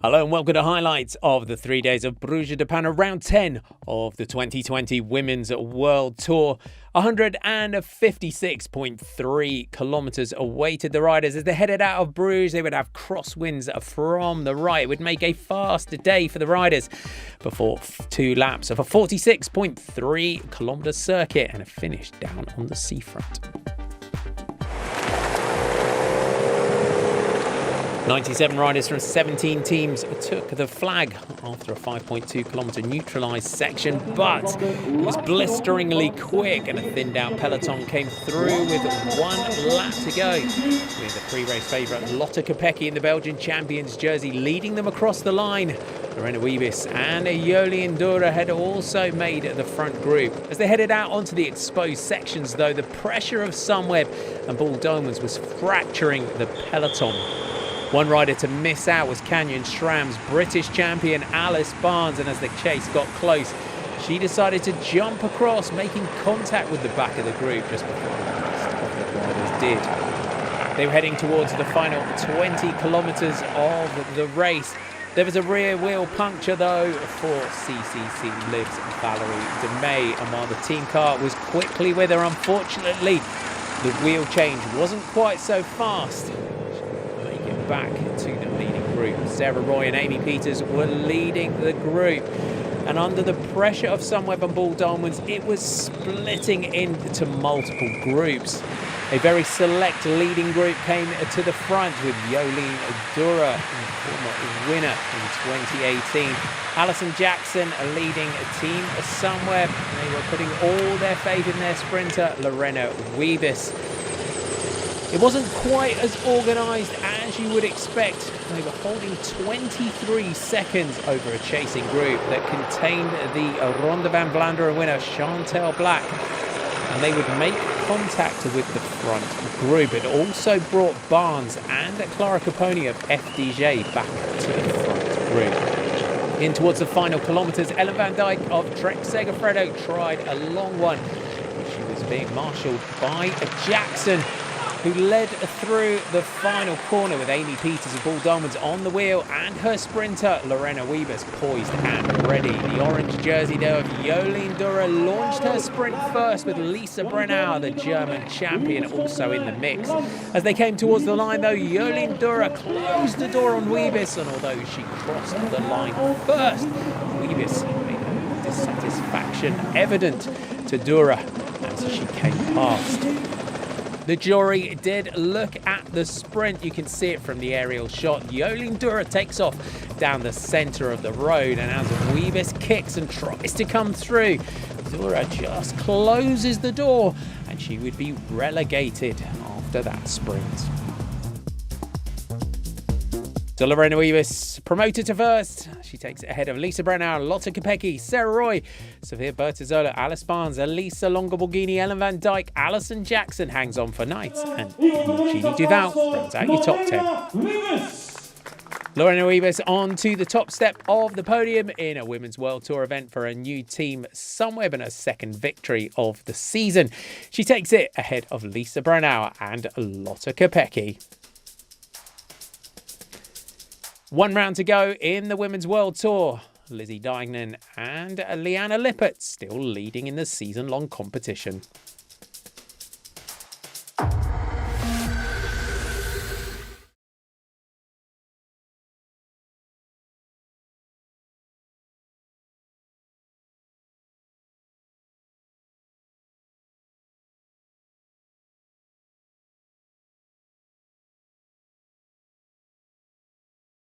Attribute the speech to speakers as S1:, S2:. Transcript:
S1: Hello and welcome to highlights of the 3 days of Brugge De Panne, round 10 of the 2020 Women's World Tour. 156.3 kilometres awaited the riders as they headed out of Bruges. They would have crosswinds from the right. It would make a fast day for the riders before 2 laps of a 46.3 kilometre circuit and a finish down on the seafront. 97 riders from 17 teams took the flag after a 5.2 kilometre neutralised section, but it was blisteringly quick and a thinned out peloton came through with 1 lap to go, with the pre-race favourite Lotte Kopecky in the Belgian champions jersey leading them across the line. Lorena Wiebes and Jolien D'Hoore had also made the front group. As they headed out onto the exposed sections though, the pressure of Sunweb and Bull Dolmans was fracturing the peloton. One rider to miss out was Canyon SRAM's British champion Alice Barnes, and as the chase got close, she decided to jump across, making contact with the back of the group just before the rest of the riders did. They were heading towards the final 20 kilometres of the race. There was a rear wheel puncture though for CCC Liv's Valerie de May, and while the team car was quickly with her, unfortunately the wheel change wasn't quite so fast. Back to the leading group. Sarah Roy and Amy Peters were leading the group, and under the pressure of Sunweb and Bull Dolmans, it was splitting into multiple groups. A very select leading group came to the front with Jolien D'Hoore, former winner in 2018. Alison Jackson leading Team Sunweb. They were putting all their faith in their sprinter Lorena Wiebes. It wasn't quite as organised as you would expect. They were holding 23 seconds over a chasing group that contained the Ronde van Vlaanderen winner Chantal Blaak, and they would make contact with the front group. It also brought Barnes and Clara Caponi of FDJ back to the front group. In towards the final kilometres, Ellen van Dijk of Trek Segafredo tried a long one. She was being marshalled by Jackson, who led through the final corner with Amy Peters of Bull Dolmans on the wheel and her sprinter Lorena Wiebes poised and ready. The orange jersey there of Jolien D'Hoore launched her sprint first with Lisa Brennauer, the German champion, also in the mix. As they came towards the line though, Jolien D'Hoore closed the door on Wiebes, and although she crossed the line first, Wiebes made her dissatisfaction evident to D'Hoore as she came past. The jury did look at the sprint. You can see it from the aerial shot. Jolien D'Hoore takes off down the centre of the road, and as Wiebes kicks and tries to come through, D'Hoore just closes the door and she would be relegated after that sprint. So Lorena Wiebes promoted to first. She takes it ahead of Lisa Brennauer, Lotte Kopecky, Sarah Roy, Sofia Bertozzola, Alice Barnes, Elisa Longoborghini, Ellen van Dijk, Alison Jackson hangs on for ninth, and Eugenie Duval rounds out your top 10. Lorena Wiebes on to the top step of the podium in a Women's World Tour event for a new Team Sunweb and her second victory of the season. She takes it ahead of Lisa Brennauer and Lotte Kopecky. 1 round to go in the Women's World Tour. Lizzie Deignan and Liana Lippert still leading in the season-long competition.